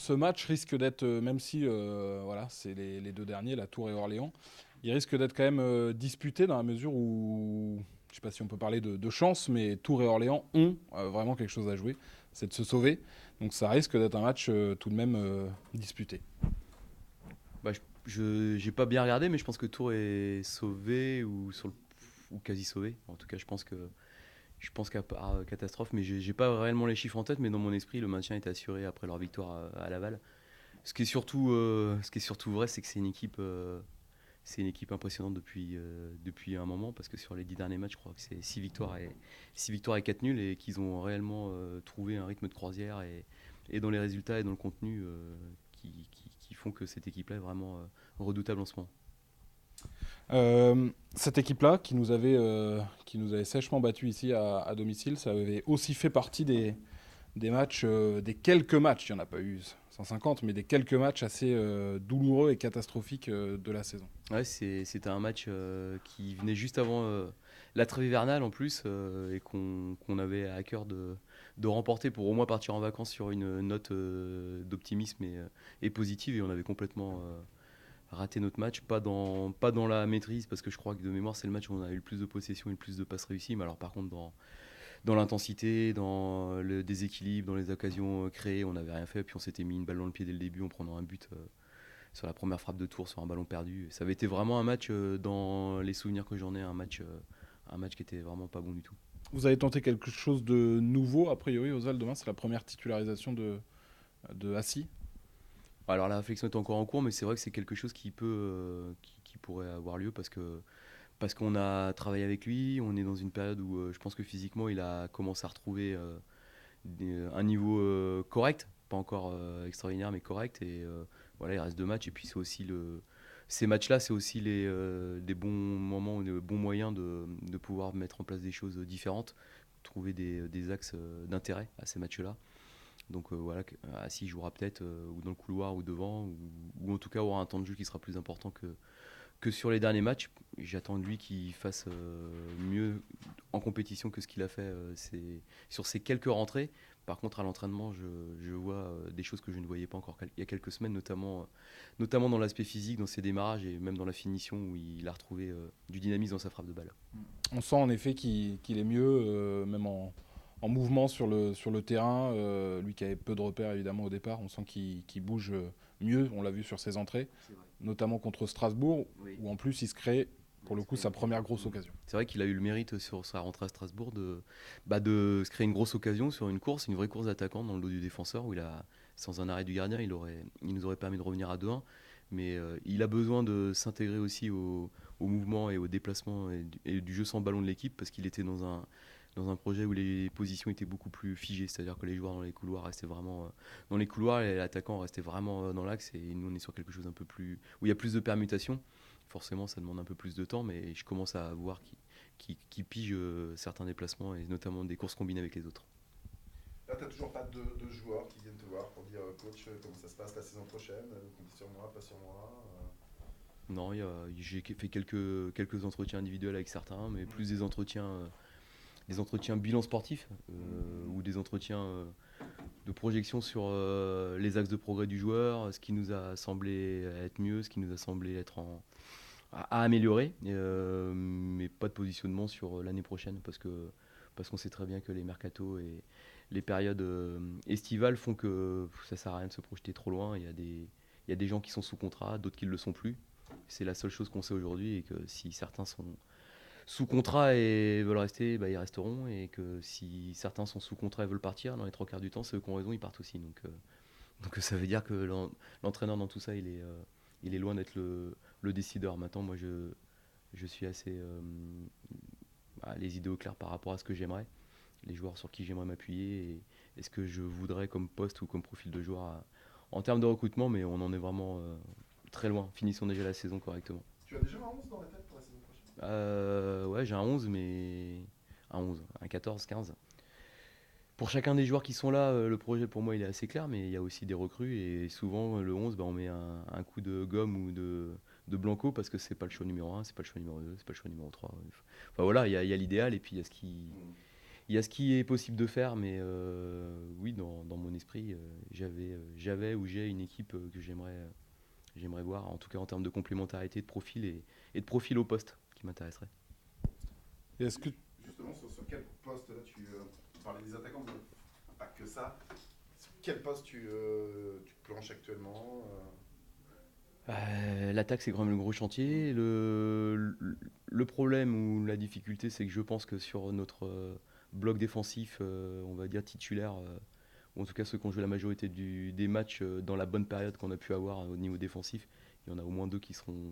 ce match risque d'être, même si voilà, c'est les deux derniers, la Tours et Orléans, il risque d'être quand même disputé dans la mesure où, je ne sais pas si on peut parler de chance, mais Tours et Orléans ont vraiment quelque chose à jouer, c'est de se sauver. Donc ça risque d'être un match tout de même disputé. Bah, j'ai pas bien regardé, mais je pense que Tours est sauvé ou quasi sauvé. En tout cas, je pense qu'à part catastrophe, mais j'ai pas réellement les chiffres en tête, mais dans mon esprit, le maintien est assuré après leur victoire à Laval. Ce qui est surtout vrai, c'est que c'est une équipe impressionnante depuis un moment, parce que sur les 10 derniers matchs, je crois que c'est 6 victoires et 4 nuls, et qu'ils ont réellement trouvé un rythme de croisière, et dans les résultats et dans le contenu qui font que cette équipe-là est vraiment redoutable en ce moment. Cette équipe-là, qui nous avait sèchement battu ici à domicile, ça avait aussi fait partie des matchs, des quelques matchs, il n'y en a pas eu 150, mais des quelques matchs assez douloureux et catastrophiques de la saison. Ouais, c'était un match qui venait juste avant la trêve hivernale en plus, et qu'on avait à cœur de remporter pour au moins partir en vacances sur une note d'optimisme et positive, et on avait complètement raté notre match, pas dans la maîtrise, parce que je crois que de mémoire c'est le match où on a eu le plus de possession et le plus de passes réussies, mais alors par contre dans l'intensité, dans le déséquilibre, dans les occasions créées, on n'avait rien fait, puis on s'était mis une balle dans le pied dès le début en prenant un but sur la première frappe de tour sur un ballon perdu. Ça avait été vraiment un match, dans les souvenirs que j'en ai, un match qui était vraiment pas bon du tout. Vous avez tenté quelque chose de nouveau, a priori, Osal, demain, c'est la première titularisation de Assis. Alors la réflexion est encore en cours, mais c'est vrai que c'est quelque chose qui pourrait avoir lieu, parce qu'on a travaillé avec lui, on est dans une période où je pense que physiquement il a commencé à retrouver un niveau correct, pas encore extraordinaire mais correct, et voilà, il reste deux matchs, et puis ces matchs-là, c'est aussi des bons moments, des bons moyens de pouvoir mettre en place des choses différentes, trouver des axes d'intérêt à ces matchs-là. Donc voilà, Assis jouera peut-être ou dans le couloir ou devant, ou en tout cas aura un temps de jeu qui sera plus important que sur les derniers matchs. J'attends de lui qu'il fasse mieux en compétition que ce qu'il a fait sur ces quelques rentrées. Par contre, à l'entraînement, je vois des choses que je ne voyais pas encore il y a quelques semaines, notamment dans l'aspect physique, dans ses démarrages et même dans la finition, où il a retrouvé du dynamisme dans sa frappe de balle. On sent en effet qu'il est mieux, même en mouvement sur le terrain. Lui qui avait peu de repères évidemment au départ, on sent qu'il bouge mieux, on l'a vu sur ses entrées, C'est vrai. notamment contre Strasbourg, Oui. où en plus il se crée Ouais, pour il le se coup crée sa une- première grosse occasion. C'est vrai qu'il a eu le mérite sur sa rentrée à Strasbourg de se créer une grosse occasion sur une course, une vraie course d'attaquant dans le dos du défenseur, où sans un arrêt du gardien, il nous aurait permis de revenir à 2-1. Mais il a besoin de s'intégrer aussi au mouvement et au déplacement et du jeu sans ballon de l'équipe, parce qu'il était dans un projet où les positions étaient beaucoup plus figées, c'est-à-dire que les joueurs dans les couloirs restaient vraiment dans les couloirs, et l'attaquant restait vraiment dans l'axe, et nous on est sur quelque chose un peu plus où il y a plus de permutations. Forcément, ça demande un peu plus de temps, mais je commence à voir qui pige certains déplacements, et notamment des courses combinées avec les autres. Là, tu n'as toujours pas de joueurs qui viennent te voir pour dire coach, comment ça se passe la saison prochaine, comptez sur moi, pas sur moi. Non, j'ai fait quelques entretiens individuels avec certains, mais plus des entretiens bilan sportif, ou des entretiens de projection sur les axes de progrès du joueur, ce qui nous a semblé être mieux, ce qui nous a semblé être à améliorer, mais pas de positionnement sur l'année prochaine, parce qu'on sait très bien que les mercatos et les périodes estivales font que ça sert à rien de se projeter trop loin. Il y a des gens qui sont sous contrat, d'autres qui ne le sont plus. C'est la seule chose qu'on sait aujourd'hui, et que si certains sont sous contrat et veulent rester, bah, ils resteront, et que si certains sont sous contrat et veulent partir, dans les trois quarts du temps, ceux qui ont raison, ils partent aussi. Donc ça veut dire que l'entraîneur dans tout ça, il est loin d'être le décideur. Maintenant, moi, je suis assez les idées au clair par rapport à ce que j'aimerais, les joueurs sur qui j'aimerais m'appuyer, et ce que je voudrais comme poste ou comme profil de joueur en termes de recrutement, mais on en est vraiment très loin. Finissons déjà la saison correctement. Tu as déjà un 11 dans la tête pour la saison prochaine? Ouais, j'ai un 11, mais un 14, 15. Pour chacun des joueurs qui sont là, le projet pour moi il est assez clair, mais il y a aussi des recrues, et souvent le 11, bah, on met un coup de gomme ou de blanco, parce que c'est pas le choix numéro un, c'est pas le choix numéro 2, c'est pas le choix numéro 3. Enfin voilà, il y a l'idéal, et puis il y a il y a ce qui est possible de faire, mais oui, dans mon esprit, j'avais ou j'ai une équipe que j'aimerais voir, en tout cas en termes de complémentarité, de profil et de profil au poste qui m'intéresserait. Et est-ce que Justement, sur quel poste là tu parlais des attaquants, mais pas que ça. Sur quel poste tu planches actuellement L'attaque, c'est quand même le gros chantier. Le problème ou la difficulté, c'est que je pense que sur notre bloc défensif, on va dire titulaire, ou en tout cas ceux qui ont joué la majorité des matchs dans la bonne période qu'on a pu avoir au niveau défensif, il y en a au moins deux qui seront,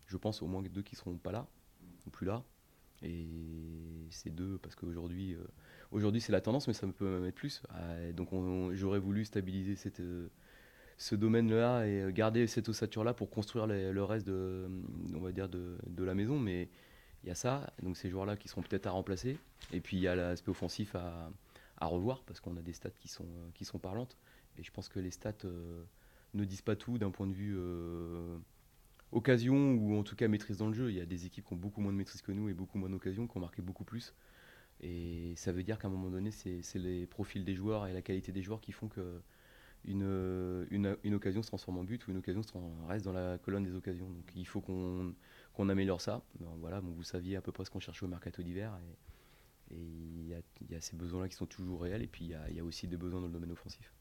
je pense au moins deux qui seront pas là, ou plus là. Et c'est deux parce qu'aujourd'hui c'est la tendance, mais ça peut même être plus. Donc j'aurais voulu stabiliser ce domaine-là et garder cette ossature-là pour construire le reste on va dire de la maison. Mais il y a ça, donc ces joueurs-là qui seront peut-être à remplacer. Et puis il y a l'aspect offensif à revoir parce qu'on a des stats qui sont parlantes. Et je pense que les stats ne disent pas tout d'un point de vue occasion ou en tout cas maîtrise dans le jeu. Il y a des équipes qui ont beaucoup moins de maîtrise que nous et beaucoup moins d'occasions, qui ont marqué beaucoup plus. Et ça veut dire qu'à un moment donné, c'est les profils des joueurs et la qualité des joueurs qui font que une occasion se transforme en but ou une occasion reste dans la colonne des occasions. Donc il faut qu'on améliore ça. Donc, voilà, bon, vous saviez à peu près ce qu'on cherchait au mercato d'hiver. Et il y a ces besoins-là qui sont toujours réels. Et puis il y a aussi des besoins dans le domaine offensif.